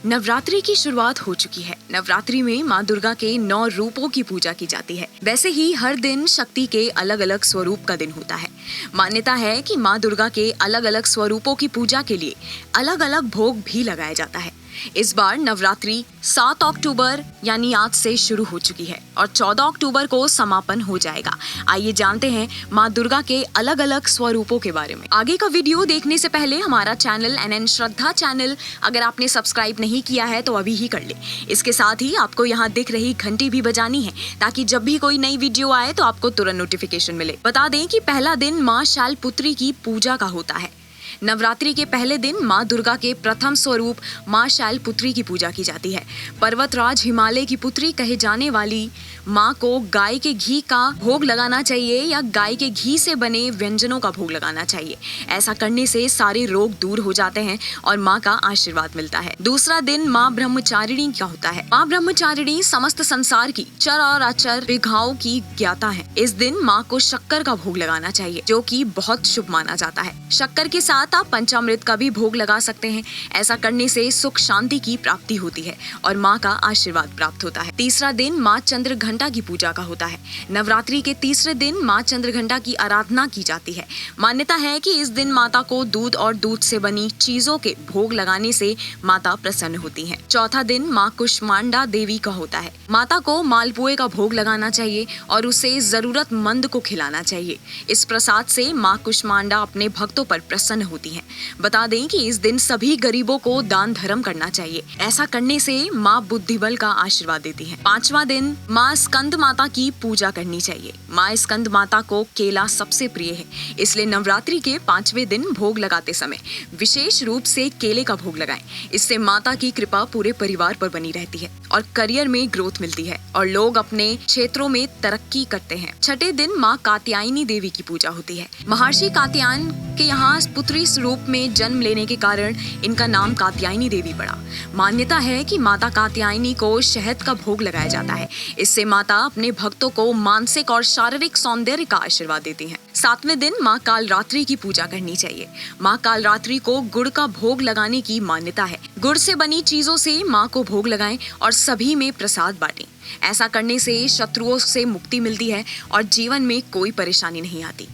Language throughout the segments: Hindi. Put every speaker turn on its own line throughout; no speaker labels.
नवरात्रि की शुरुआत हो चुकी है। नवरात्रि में माँ दुर्गा के 9 रूपों की पूजा की जाती है। वैसे ही हर दिन शक्ति के अलग अलग स्वरूप का दिन होता है। मान्यता है कि माँ दुर्गा के अलग अलग स्वरूपों की पूजा के लिए अलग अलग भोग भी लगाया जाता है। इस बार नवरात्रि 7 अक्टूबर यानी आज से शुरू हो चुकी है और 14 अक्टूबर को समापन हो जाएगा। आइए जानते हैं माँ दुर्गा के अलग अलग स्वरूपों के बारे में। आगे का वीडियो देखने से पहले हमारा चैनल NN श्रद्धा चैनल अगर आपने सब्सक्राइब नहीं किया है तो अभी ही कर ले। इसके साथ ही आपको यहाँ दिख रही घंटी भी बजानी है ताकि जब भी कोई नई वीडियो आए तो आपको तुरंत नोटिफिकेशन मिले। बता दें कि पहला दिन माँ शैलपुत्री की पूजा का होता है। नवरात्रि के पहले दिन माँ दुर्गा के प्रथम स्वरूप माँ शैलपुत्री की पूजा की जाती है। पर्वतराज हिमालय की पुत्री कहे जाने वाली माँ को गाय के घी का भोग लगाना चाहिए या गाय के घी से बने व्यंजनों का भोग लगाना चाहिए। ऐसा करने से सारे रोग दूर हो जाते हैं और माँ का आशीर्वाद मिलता है। दूसरा दिन माँ ब्रह्मचारिणी का होता है। माँ ब्रह्मचारिणी समस्त संसार की चर और अचर विघाओं की ज्ञाता है। इस दिन माँ को शक्कर का भोग लगाना चाहिए जो कि बहुत शुभ माना जाता है। शक्कर के साथ आप पंचामृत का भी भोग लगा सकते हैं। ऐसा करने से सुख शांति की प्राप्ति होती है और माँ का आशीर्वाद प्राप्त होता है। तीसरा दिन माँ चंद्रघंटा की पूजा का होता है। नवरात्रि के तीसरे दिन माँ चंद्रघंटा की आराधना की जाती है। मान्यता है कि इस दिन माता को दूध और दूध से बनी चीजों के भोग लगाने से माता प्रसन्न होती है। चौथा दिन माँ कुष्मांडा देवी का होता है। माता को मालपुए का भोग लगाना चाहिए और उसे जरूरतमंद को खिलाना चाहिए। इस प्रसाद से माँ कुष्मांडा अपने भक्तों पर प्रसन्न होती है। बता दें कि इस दिन सभी गरीबों को दान धर्म करना चाहिए। ऐसा करने से माँ बुद्धिबल का आशीर्वाद देती है। पांचवा दिन माँ स्कंद माता की पूजा करनी चाहिए। माँ स्कंद माता को केला सबसे प्रिय है, इसलिए नवरात्रि के 5वें दिन भोग लगाते समय विशेष रूप से केले का भोग लगाएं। इससे माता की कृपा पूरे परिवार पर बनी रहती है और करियर में ग्रोथ मिलती है और लोग अपने क्षेत्रों में तरक्की करते हैं। छठे दिन माँ कात्यायनी देवी की पूजा होती है। महर्षि कात्यायन के यहाँ पुत्री रूप में जन्म लेने के कारण इनका नाम कात्यायनी देवी पड़ा। मान्यता है कि माता कात्यायनी को शहद का भोग लगाया जाता है। इससे माता अपने भक्तों को मानसिक और शारीरिक सौंदर्य का आशीर्वाद देती हैं। 7वें दिन माँ कालरात्रि की पूजा करनी चाहिए। माँ कालरात्रि को गुड़ का भोग लगाने की मान्यता है। गुड़ से बनी चीजों से माँ को भोग लगाएं और सभी में प्रसाद बांटें। ऐसा करने से शत्रुओं से मुक्ति मिलती है और जीवन में कोई परेशानी नहीं आती।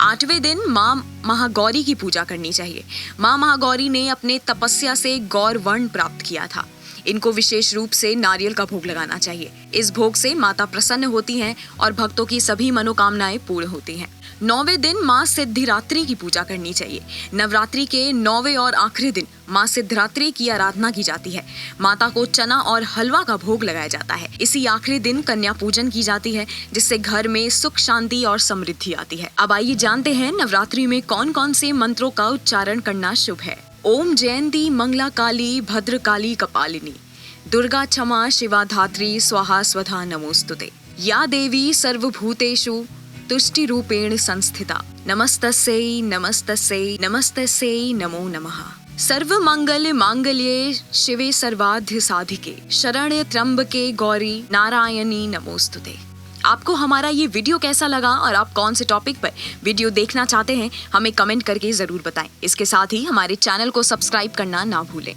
8वें दिन माँ महागौरी की पूजा करनी चाहिए। माँ महागौरी ने अपने तपस्या से गौर वर्ण प्राप्त किया था। इनको विशेष रूप से नारियल का भोग लगाना चाहिए। इस भोग से माता प्रसन्न होती हैं और भक्तों की सभी मनोकामनाएं पूर्ण होती हैं। 9वें दिन माँ सिद्धिरात्रि की पूजा करनी चाहिए। नवरात्रि के 9वें और आखिरी दिन माँ सिद्धिरात्रि की आराधना की जाती है। माता को चना और हलवा का भोग लगाया जाता है। इसी आखिरी दिन कन्या पूजन की जाती है जिससे घर में सुख शांति और समृद्धि आती है। अब आइए जानते हैं नवरात्रि में कौन कौन से मंत्रों का उच्चारण करना शुभ है। ओम जयंती मंगला काली भद्र काली कपालिनी दुर्गा क्षमा शिवा धात्री स्वाहा स्वधा नमोस्तुते या देवी सर्वभूतेषु तुष्टि रूपेण संस्थिता नमस्तस्यै नमस्तस्यै नमस्तस्यै नमो नमः। सर्व मंगल मांगल्ये शिवे सर्वार्थ साधिके शरण्य त्र्यंबके गौरी नारायणी नमोस्तुते। आपको हमारा ये वीडियो कैसा लगा और आप कौन से टॉपिक पर वीडियो देखना चाहते हैं हमें कमेंट करके जरूर बताएं। इसके साथ ही हमारे चैनल को सब्सक्राइब करना ना भूलें।